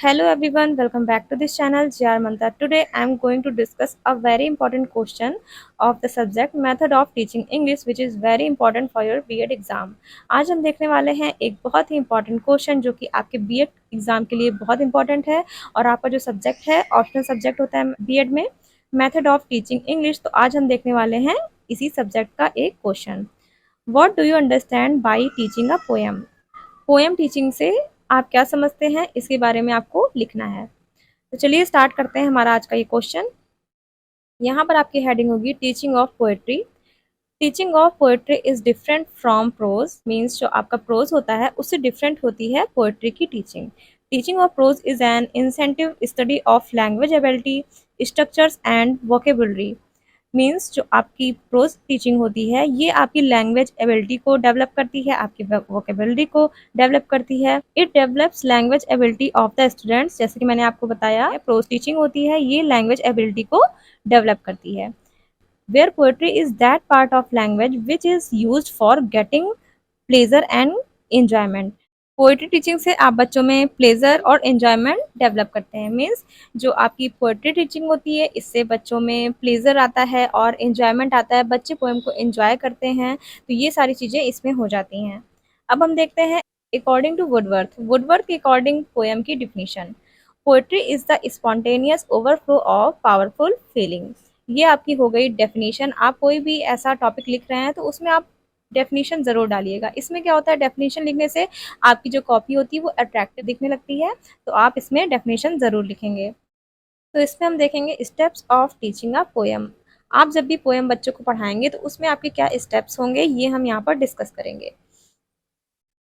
Hello everyone, welcome back to this channel JR Manta. Today I am going to discuss a very important question of the subject method of teaching English which is very important for your B.Ed exam. आज हम देखने वाले हैं एक बहुत ही important question जो कि आपके B.Ed एग्जाम के लिए बहुत important है और आपका जो सब्जेक्ट है ऑप्शनल सब्जेक्ट होता है B.Ed में मेथड ऑफ टीचिंग इंग्लिश। तो आज हम देखने वाले हैं इसी सब्जेक्ट का एक question. What do you understand by teaching a poem? Poem teaching से आप क्या समझते हैं, इसके बारे में आपको लिखना है। तो चलिए स्टार्ट करते हैं हमारा आज का ये क्वेश्चन। यहाँ पर आपकी हेडिंग होगी teaching of poetry. Teaching of poetry is different from prose, means जो आपका प्रोज होता है उससे डिफरेंट होती है पोएट्री की teaching. Teaching of pros is an incentive study of language ability, structures and vocabulary. Means जो आपकी प्रोज टीचिंग होती है ये आपकी लैंग्वेज एबिलिटी को डेवलप करती है, आपकी वोकेबुलरी को डेवलप करती है। It develops language ability of the students. जैसे कि मैंने आपको बताया प्रोज टीचिंग होती है ये लैंग्वेज एबिलिटी को डेवलप करती है। Where poetry is that part of language which is used for getting pleasure and enjoyment. Poetry teaching से आप बच्चों में प्लेजर और एंजॉयमेंट डेवलप करते हैं। मीन्स जो आपकी पोएट्री टीचिंग होती है इससे बच्चों में प्लेजर आता है और एंजॉयमेंट आता है, बच्चे पोएम को एंजॉय करते हैं। तो ये सारी चीज़ें इसमें हो जाती हैं। अब हम देखते हैं अकॉर्डिंग टू वुडवर्थ। वुडवर्थ के अकॉर्डिंग पोएम की definition, poetry is the spontaneous overflow of powerful feelings. ये आपकी हो गई डेफिनेशन। आप कोई भी ऐसा टॉपिक लिख रहे हैं तो उसमें आप डेफिनेशन ज़रूर डालिएगा। इसमें क्या होता है, डेफिनेशन लिखने से आपकी जो कॉपी होती है वो अट्रैक्टिव दिखने लगती है, तो आप इसमें डेफिनेशन ज़रूर लिखेंगे। तो इसमें हम देखेंगे steps of teaching a poem. आप जब भी पोएम बच्चों को पढ़ाएंगे तो उसमें आपके क्या स्टेप्स होंगे ये हम यहाँ पर डिस्कस करेंगे।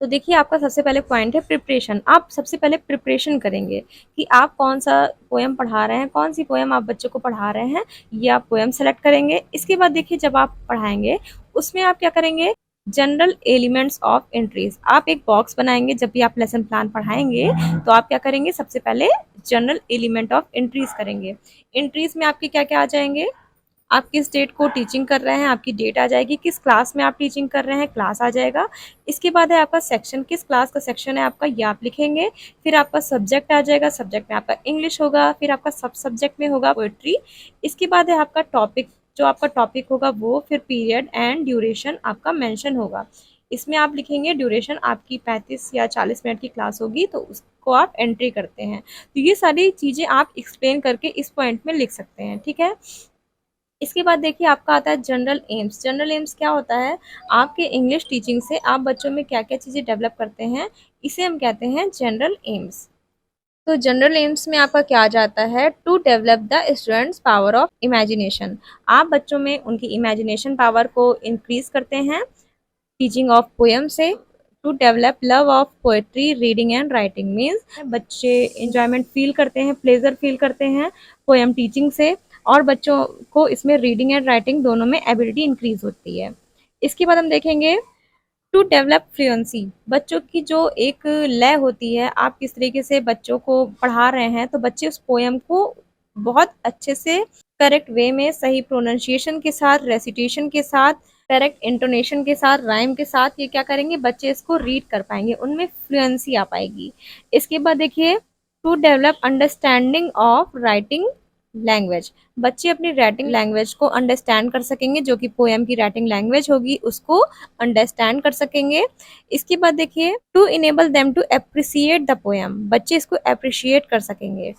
तो देखिए आपका सबसे पहले पॉइंट है प्रिपरेशन। आप सबसे पहले प्रिपरेशन करेंगे कि आप कौन सा पोएम पढ़ा रहे हैं, कौन सी पोएम आप बच्चों को पढ़ा रहे हैं, ये आप पोएम सेलेक्ट करेंगे। इसके बाद देखिए जब आप पढ़ाएंगे उसमें आप क्या करेंगे, जनरल एलिमेंट्स ऑफ एंट्रीज। आप एक बॉक्स बनाएंगे। जब भी आप लेसन प्लान पढ़ाएंगे तो आप क्या करेंगे, सबसे पहले जनरल एलिमेंट ऑफ एंट्रीज करेंगे। एंट्रीज में आपके क्या क्या आ जाएंगे, आप किस डेट को टीचिंग कर रहे हैं आपकी डेट आ जाएगी, किस क्लास में आप टीचिंग कर रहे हैं क्लास आ जाएगा। इसके बाद है आपका सेक्शन, किस क्लास का सेक्शन है आपका ये आप लिखेंगे। फिर आपका सब्जेक्ट आ जाएगा, सब्जेक्ट में आपका इंग्लिश होगा, फिर आपका सब सब्जेक्ट में होगा पोएट्री। इसके बाद है आपका टॉपिक, जो आपका टॉपिक होगा वो, फिर पीरियड एंड ड्यूरेशन आपका मेंशन होगा। इसमें आप लिखेंगे ड्यूरेशन आपकी 35 या 40 मिनट की क्लास होगी तो उसको आप एंट्री करते हैं। तो ये सारी चीज़ें आप एक्सप्लेन करके इस पॉइंट में लिख सकते हैं, ठीक है। इसके बाद देखिए आपका आता है जनरल एम्स। जनरल एम्स क्या होता है, आपके इंग्लिश टीचिंग से आप बच्चों में क्या क्या चीज़ें डेवलप करते हैं, इसे हम कहते हैं जनरल एम्स। तो जनरल एम्स में आपका क्या आ जाता है, to develop the students power of imagination. आप बच्चों में उनकी इमेजिनेशन पावर को इंक्रीज करते हैं टीचिंग ऑफ पोएम से। To develop love of poetry, reading and writing. Means बच्चे इंजॉयमेंट फील करते हैं, प्लेजर फील करते हैं पोएम टीचिंग से, और बच्चों को इसमें रीडिंग एंड राइटिंग दोनों में एबिलिटी इंक्रीज होती है। इसके बाद हम देखेंगे टू डेवलप फ्लुएंसी। बच्चों की जो एक लय होती है, आप किस तरीके से बच्चों को पढ़ा रहे हैं तो बच्चे उस पोएम को बहुत अच्छे से करेक्ट वे में, सही प्रोनाउंसिएशन के साथ, रेसिटेशन के साथ, करेक्ट इंटोनेशन के साथ, राइम के साथ ये क्या करेंगे, बच्चे इसको रीड कर पाएंगे, उनमें फ्लुएंसी आ पाएगी। इसके बाद देखिए to develop understanding of writing language. बच्चे अपनी राइटिंग लैंग्वेज को अंडरस्टैंड कर सकेंगे, जो कि पोएम की राइटिंग लैंग्वेज होगी उसको अंडरस्टैंड कर सकेंगे। इसके बाद देखिए to enable them to appreciate the poem. बच्चे इसको अप्रिशिएट कर सकेंगे।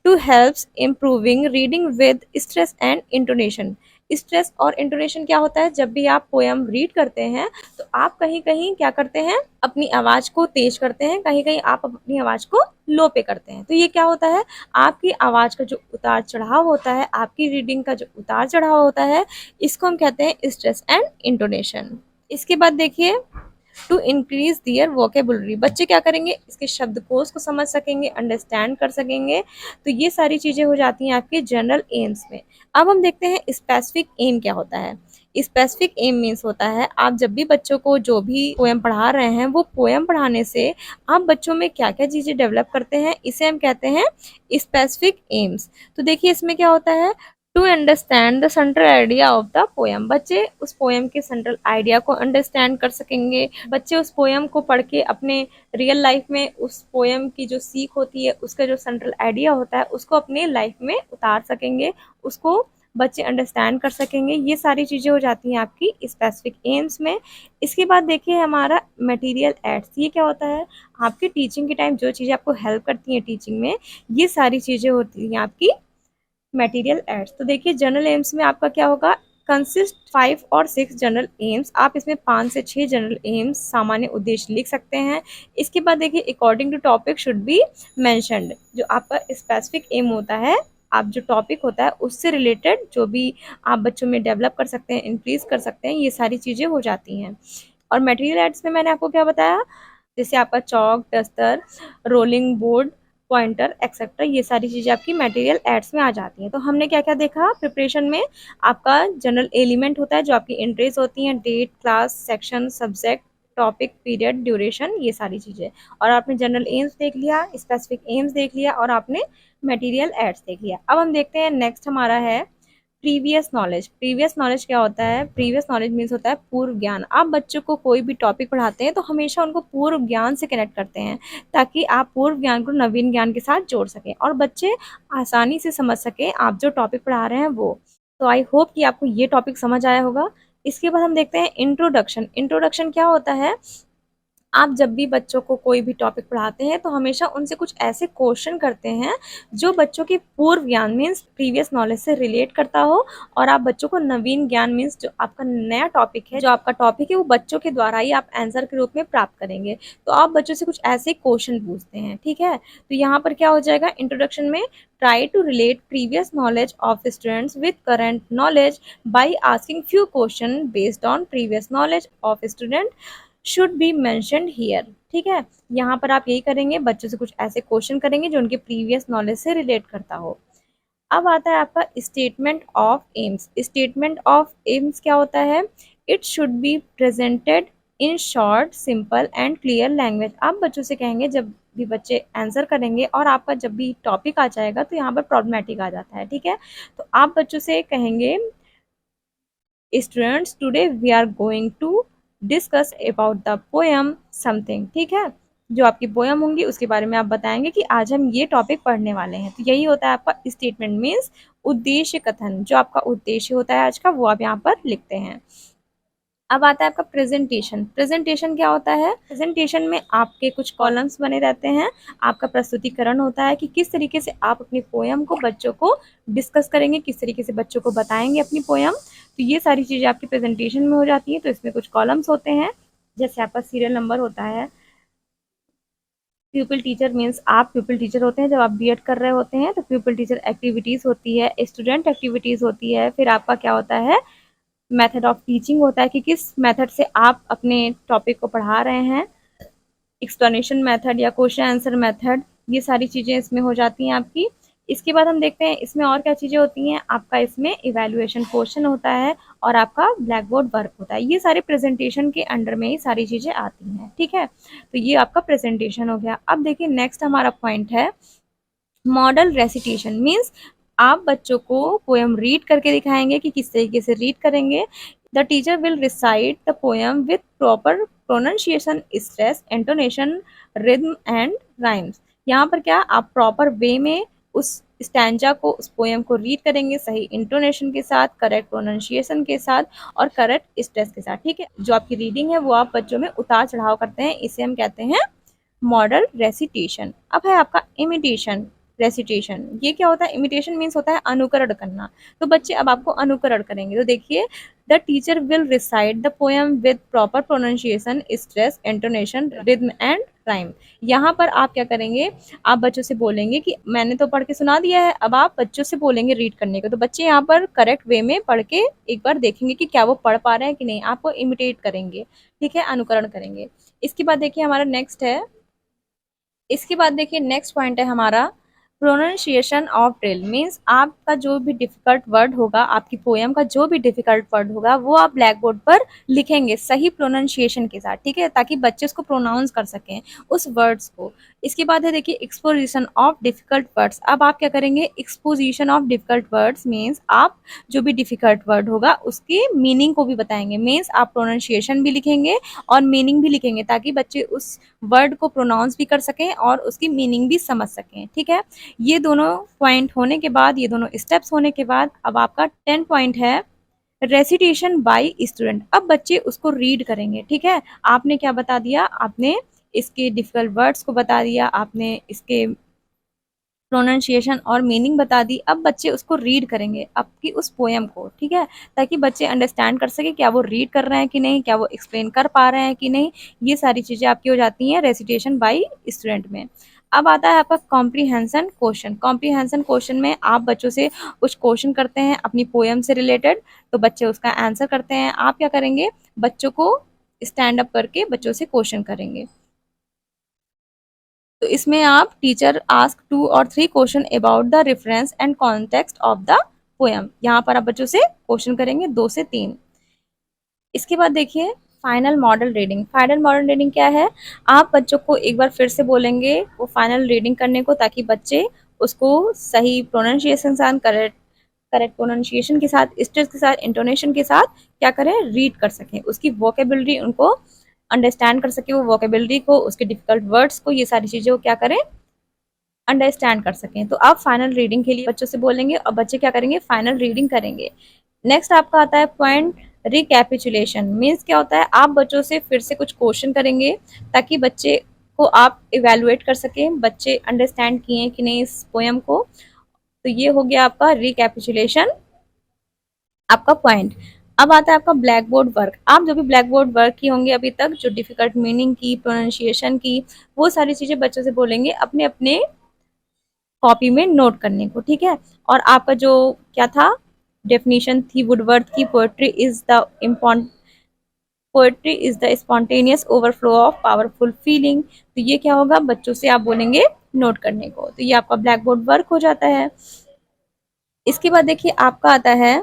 To helps improving reading with stress and intonation. Stress और इंटोनेशन क्या होता है, जब भी आप पोएम रीड करते हैं तो आप कहीं कहीं क्या करते हैं, अपनी आवाज को तेज करते हैं, कहीं कहीं आप अपनी आवाज को लो पे करते हैं। तो ये क्या होता है, आपकी आवाज का जो उतार चढ़ाव होता है, आपकी रीडिंग का जो उतार चढ़ाव होता है, इसको हम कहते हैं स्ट्रेस एंड इंटोनेशन। इसके बाद देखिए टू इंक्रीज दियर वोकेबुलरी। बच्चे क्या करेंगे, इसके शब्दकोश को समझ सकेंगे, अंडरस्टैंड कर सकेंगे। तो ये सारी चीज़ें हो जाती हैं आपके जनरल एम्स में। अब हम देखते हैं स्पेसिफिक एम क्या होता है। स्पेसिफिक एम मीन्स होता है, आप जब भी बच्चों को जो भी पोएम पढ़ा रहे हैं वो पोएम पढ़ाने से आप बच्चों में क्या क्या चीज़ें डेवलप करते हैं, इसे हम कहते हैं स्पेसिफिक एम्स। तो देखिए इसमें क्या होता है, to understand the central idea of the poem, बच्चे उस पोएम के सेंट्रल आइडिया को अंडरस्टैंड कर सकेंगे। बच्चे उस पोएम को पढ़ के अपने रियल लाइफ में उस पोएम की जो सीख होती है, उसका जो सेंट्रल आइडिया होता है, उसको अपने लाइफ में उतार सकेंगे, उसको बच्चे अंडरस्टैंड कर सकेंगे। ये सारी चीज़ें हो जाती हैं आपकी स्पेसिफिक एम्स में। इसके बाद देखिए हमारा मटेरियल एड्स, ये क्या होता है, आपकी टीचिंग के टाइम जो चीज़ें आपको हेल्प करती हैं टीचिंग में, ये सारी चीज़ें होती हैं आपकी मटेरियल एड्स। तो देखिए जनरल एम्स में आपका क्या होगा, कंसिस्ट 5 और 6 जनरल एम्स, आप इसमें 5 से 6 जनरल एम्स सामान्य उद्देश्य लिख सकते हैं। इसके बाद देखिए according to topic should be mentioned, जो आपका स्पेसिफिक एम होता है, आप जो टॉपिक होता है उससे रिलेटेड जो भी आप बच्चों में डेवलप कर सकते हैं, इंक्रीज कर सकते हैं, ये सारी चीज़ें हो जाती हैं। और मटेरियल एड्स में मैंने आपको क्या बताया, जैसे आपका chalk, duster, rolling board, pointer etcetera, ये सारी चीज़ें आपकी मटेरियल एड्स में आ जाती हैं। तो हमने क्या क्या देखा प्रिपरेशन में, आपका जनरल एलिमेंट होता है जो आपकी एंट्रीज होती हैं, date, class, section, subject, topic, period, duration, ये सारी चीज़ें। और आपने जनरल एम्स देख लिया, स्पेसिफिक एम्स देख लिया, और आपने मटेरियल एड्स देख लिया। अब हम देखते हैं नेक्स्ट हमारा है प्रीवियस नॉलेज। प्रीवियस नॉलेज क्या होता है, प्रीवियस नॉलेज मीन्स होता है पूर्व ज्ञान। आप बच्चों को कोई भी टॉपिक पढ़ाते हैं तो हमेशा उनको पूर्व ज्ञान से कनेक्ट करते हैं, ताकि आप पूर्व ज्ञान को नवीन ज्ञान के साथ जोड़ सकें और बच्चे आसानी से समझ सकें आप जो टॉपिक पढ़ा रहे हैं वो। तो आई होप कि आपको ये टॉपिक समझ आया होगा। इसके बाद हम देखते हैं इंट्रोडक्शन। इंट्रोडक्शन क्या होता है, आप जब भी बच्चों को कोई भी टॉपिक पढ़ाते हैं तो हमेशा उनसे कुछ ऐसे क्वेश्चन करते हैं जो बच्चों के पूर्व ज्ञान मीन्स प्रीवियस नॉलेज से रिलेट करता हो, और आप बच्चों को नवीन ज्ञान मीन्स जो आपका नया टॉपिक है, जो आपका टॉपिक है, वो बच्चों के द्वारा ही आप आंसर के रूप में प्राप्त करेंगे। तो आप बच्चों से कुछ ऐसे क्वेश्चन पूछते हैं, ठीक है। तो यहाँ पर क्या हो जाएगा इंट्रोडक्शन में, try to relate previous knowledge of students with current knowledge by asking few question based on previous knowledge of student should be mentioned here, ठीक है। यहाँ पर आप यही करेंगे, बच्चों से कुछ ऐसे क्वेश्चन करेंगे जो उनके प्रीवियस नॉलेज से रिलेट करता हो। अब आता है आपका statement of AIIMS. Statement of AIIMS क्या होता है, it should be presented in short, simple and clear language. आप बच्चों से कहेंगे, जब भी बच्चे आंसर करेंगे और आपका जब भी टॉपिक आ जाएगा तो यहाँ पर प्रॉब्लमेटिक आ जाता है, ठीक है। तो आप बच्चों से कहेंगे, students today we are going to discuss about the poem something, ठीक है। जो आपकी पोएम होंगी उसके बारे में आप बताएंगे कि आज हम ये टॉपिक पढ़ने वाले हैं। तो यही होता है आपका स्टेटमेंट मीन्स उद्देश्य कथन। जो आपका उद्देश्य होता है आज का वो आप यहाँ पर लिखते हैं। अब आता है आपका प्रेजेंटेशन। प्रेजेंटेशन क्या होता है, प्रेजेंटेशन में आपके कुछ कॉलम्स बने रहते हैं, आपका प्रस्तुतिकरण होता है कि किस तरीके से आप अपनी पोयम को बच्चों को डिस्कस करेंगे, किस तरीके से बच्चों को बताएंगे अपनी पोयम। तो ये सारी चीज़ें आपकी प्रेजेंटेशन में हो जाती हैं। तो इसमें कुछ कॉलम्स होते हैं, जैसे आपका सीरियल नंबर होता है, प्यूपिल टीचर मीन्स आप प्यूपिल टीचर होते हैं जब आप बीएड कर रहे होते हैं, तो प्यूपिल टीचर एक्टिविटीज़ होती है, स्टूडेंट एक्टिविटीज़ होती है, फिर आपका क्या होता है मेथड ऑफ टीचिंग होता है कि किस मेथड से आप अपने टॉपिक को पढ़ा रहे हैं, एक्सप्लेनेशन मेथड या क्वेश्चन आंसर मेथड, ये सारी चीज़ें इसमें हो जाती हैं आपकी। इसके बाद हम देखते हैं इसमें और क्या चीज़ें होती हैं, आपका इसमें इवैल्यूएशन क्वेश्चन होता है और आपका ब्लैक बोर्ड वर्क होता है। ये सारे प्रेजेंटेशन के अंडर में ही सारी चीज़ें आती हैं, ठीक है। तो ये आपका प्रेजेंटेशन हो गया। अब देखिए नेक्स्ट हमारा पॉइंट है मॉडल रेसिटेशन मीन्स आप बच्चों को पोएम रीड करके दिखाएंगे कि किस तरीके से रीड करेंगे। The teacher will recite the poem with proper pronunciation, stress, intonation, rhythm and rhymes. यहाँ पर क्या आप प्रॉपर वे में उस स्टैंजा को, उस पोएम को रीड करेंगे सही इंटोनेशन के साथ, करेक्ट प्रोनाउंसिएशन के साथ और करेक्ट स्ट्रेस के साथ, ठीक है। जो आपकी रीडिंग है वो आप बच्चों में उतार चढ़ाव करते हैं, इसे हम कहते हैं मॉडल रेसिटेशन। अब है आपका इमिटेशन रेसिटेशन। ये क्या होता है, इमिटेशन मीन्स होता है अनुकरण करना। तो बच्चे अब आपको अनुकरण करेंगे। तो देखिए the teacher will recite the poem with proper pronunciation, stress, intonation, rhythm and rhyme. यहाँ पर आप क्या करेंगे, आप बच्चों से बोलेंगे कि मैंने तो पढ़ के सुना दिया है, अब आप बच्चों से बोलेंगे रीड करने को। तो बच्चे यहाँ पर करेक्ट वे में पढ़ के एक बार देखेंगे कि क्या वो पढ़ पा रहे हैं कि नहीं, आपको इमिटेट करेंगे, ठीक है, अनुकरण करेंगे। इसके बाद देखिए हमारा नेक्स्ट है, इसके बाद देखिए नेक्स्ट पॉइंट है हमारा प्रोनाउंसिएशन ऑफ ड्रिल मीन्स आपका जो भी डिफिकल्ट वर्ड होगा, आपकी पोयम का जो भी डिफिकल्ट वर्ड होगा वो आप ब्लैक बोर्ड पर लिखेंगे सही प्रोनाउंसिएशन के साथ, ठीक है, ताकि बच्चे उसको प्रोनाउंस कर सकें उस वर्ड्स को। इसके बाद है देखिए एक्सपोजिशन ऑफ डिफिकल्ट वर्ड्स। अब आप क्या करेंगे, exposition of difficult words means आप जो भी डिफिकल्ट वर्ड होगा उसके मीनिंग को भी बताएंगे। मीन्स आप प्रोनाउंसिएशन भी लिखेंगे और मीनिंग भी लिखेंगे ताकि बच्चे उस वर्ड को प्रोनाउंस भी कर सकें और उसकी मीनिंग भी समझ सकें, ठीक है। ये दोनों पॉइंट होने के बाद, ये दोनों स्टेप्स होने के बाद अब आपका 10 पॉइंट है रेसिटेशन बाय स्टूडेंट। अब बच्चे उसको रीड करेंगे, ठीक है। आपने क्या बता दिया, आपने इसके डिफिकल्ट वर्ड्स को बता दिया, आपने इसके प्रोनाउंसिएशन और मीनिंग बता दी। अब बच्चे उसको रीड करेंगे आपकी उस पोएम को, ठीक है, ताकि बच्चे अंडरस्टैंड कर सके क्या वो रीड कर रहे हैं कि नहीं, क्या वो एक्सप्लेन कर पा रहे हैं कि नहीं। ये सारी चीजें आपकी हो जाती हैं रेसिटेशन बाय स्टूडेंट में। अब आता है आपका कॉम्प्रीहेंशन क्वेश्चन। कॉम्प्रीहेंशन क्वेश्चन में आप बच्चों से कुछ क्वेश्चन करते हैं अपनी पोएम से रिलेटेड, तो बच्चे उसका आंसर करते हैं। आप क्या करेंगे, बच्चों को स्टैंड अप करके बच्चों से क्वेश्चन करेंगे। तो इसमें आप टीचर आस्क 2 और 3 question about the reference and context of the poem. यहाँ पर आप बच्चों से क्वेश्चन करेंगे 2 से 3। इसके बाद देखिए final model reading. Final model reading क्या है, आप बच्चों को एक बार फिर से बोलेंगे वो फाइनल रीडिंग करने को, ताकि बच्चे उसको सही प्रोनाउंसिएशन के साथ, करेक्ट प्रोनाउंसिएशन के साथ, स्ट्रेस के साथ, इंटोनेशन के साथ क्या करें, रीड कर सकें, उसकी वोकेबुलरी उनको अंडरस्टैंड कर सके, वो वोकेबुलरी को, उसके डिफिकल्ट वर्ड्स को, ये सारी चीजें वो क्या करें, अंडरस्टैंड कर सकें। तो आप फाइनल रीडिंग के लिए बच्चों से बोलेंगे और बच्चे क्या करेंगे, फाइनल रीडिंग करेंगे। नेक्स्ट आपका आता है पॉइंट रिकैपिचुलेशन। मीन्स क्या होता है, आप बच्चों से फिर से कुछ क्वेश्चन करेंगे ताकि बच्चे को आप इवेलुएट कर सकें, बच्चे अंडरस्टैंड किए कि नहीं इस पोएम को। तो ये हो गया आपका रिकैपिचुलेशन आपका पॉइंट। अब आता है आपका ब्लैक बोर्ड वर्क। आप जो भी ब्लैक बोर्ड वर्क की होंगे अभी तक, जो डिफिकल्ट मीनिंग की, प्रोनाउंसिएशन की, वो सारी चीजें बच्चों से बोलेंगे अपने अपने कॉपी में नोट करने को, ठीक है। और आपका जो क्या था डेफिनेशन थी वुडवर्थ की, poetry is the spontaneous overflow of powerful feeling. तो ये क्या होगा, बच्चों से आप बोलेंगे नोट करने को। तो ये आपका ब्लैक बोर्ड वर्क हो जाता है। इसके बाद देखिए आपका आता है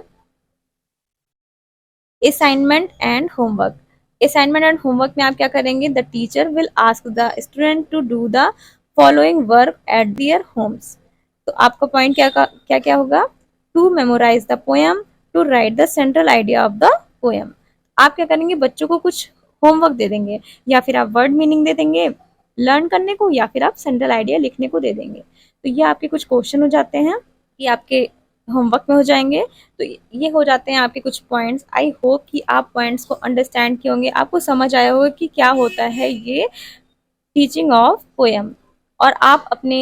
assignment and homework. Assignment and homework में आप क्या करेंगे, the teacher will ask the student to do the following work at their homes. तो आपका पॉइंट क्या क्या होगा, to memorize the poem, to write the central idea of the poem. आप क्या करेंगे, बच्चों को कुछ होमवर्क दे देंगे, या फिर आप वर्ड मीनिंग दे देंगे लर्न करने को, या फिर आप सेंट्रल आइडिया लिखने को दे देंगे। तो ये आपके कुछ क्वेश्चन हो जाते हैं, ये आपके होमवर्क में हो जाएंगे। तो ये हो जाते हैं आपके कुछ पॉइंट्स। आई होप कि आप पॉइंट्स को अंडरस्टैंड किए होंगे, आपको समझ आया होगा कि क्या होता है ये टीचिंग ऑफ पोएम, और आप अपने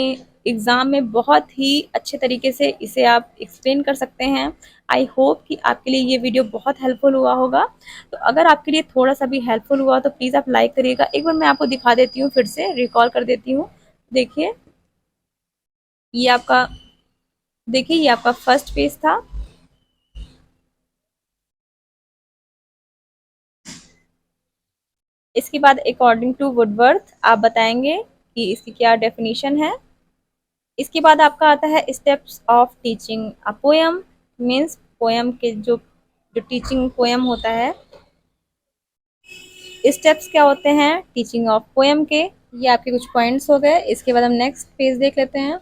एग्ज़ाम में बहुत ही अच्छे तरीके से इसे आप एक्सप्लेन कर सकते हैं। आई होप कि आपके लिए ये वीडियो बहुत हेल्पफुल हुआ होगा। तो अगर आपके लिए थोड़ा सा भी हेल्पफुल हुआ तो प्लीज़ आप लाइक करिएगा। एक बार मैं आपको दिखा देती हूँ, फिर से रिकॉल कर देती हूँ। देखिए ये आपका, देखिए ये आपका फर्स्ट पेज था। इसके बाद अकॉर्डिंग टू वुडवर्थ आप बताएंगे कि इसकी क्या डेफिनेशन है। इसके बाद आपका आता है steps of teaching a poem. Means poem के जो जो टीचिंग पोएम होता है, स्टेप्स क्या होते हैं टीचिंग ऑफ पोएम के। ये आपके कुछ पॉइंट्स हो गए। इसके बाद हम नेक्स्ट पेज देख लेते हैं।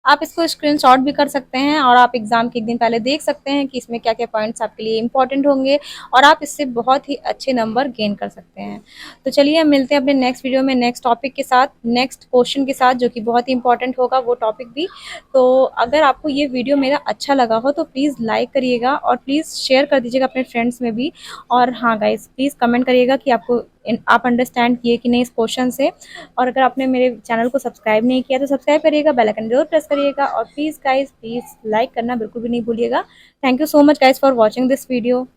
आप इसको स्क्रीनशॉट भी कर सकते हैं और आप एग्जाम के एक दिन पहले देख सकते हैं कि इसमें क्या क्या पॉइंट्स आपके लिए इंपॉर्टेंट होंगे, और आप इससे बहुत ही अच्छे नंबर गेन कर सकते हैं। तो चलिए हम मिलते हैं अपने नेक्स्ट वीडियो में नेक्स्ट टॉपिक के साथ, नेक्स्ट क्वेश्चन के साथ, जो कि बहुत ही इंपॉर्टेंट होगा वो टॉपिक भी। तो अगर आपको ये वीडियो मेरा अच्छा लगा हो तो प्लीज़ लाइक करिएगा और प्लीज़ शेयर कर दीजिएगा अपने फ्रेंड्स में भी। और हाँ गाइस, प्लीज़ कमेंट करिएगा कि आप अंडरस्टैंड किए कि नहीं इस क्वेश्चन से। और अगर आपने मेरे चैनल को सब्सक्राइब नहीं किया तो सब्सक्राइब करिएगा, बेल आइकन जरूर प्रेस करिएगा, और प्लीज़ गाइस प्लीज़ लाइक करना बिल्कुल भी नहीं भूलिएगा। Thank you so much guys for watching this video.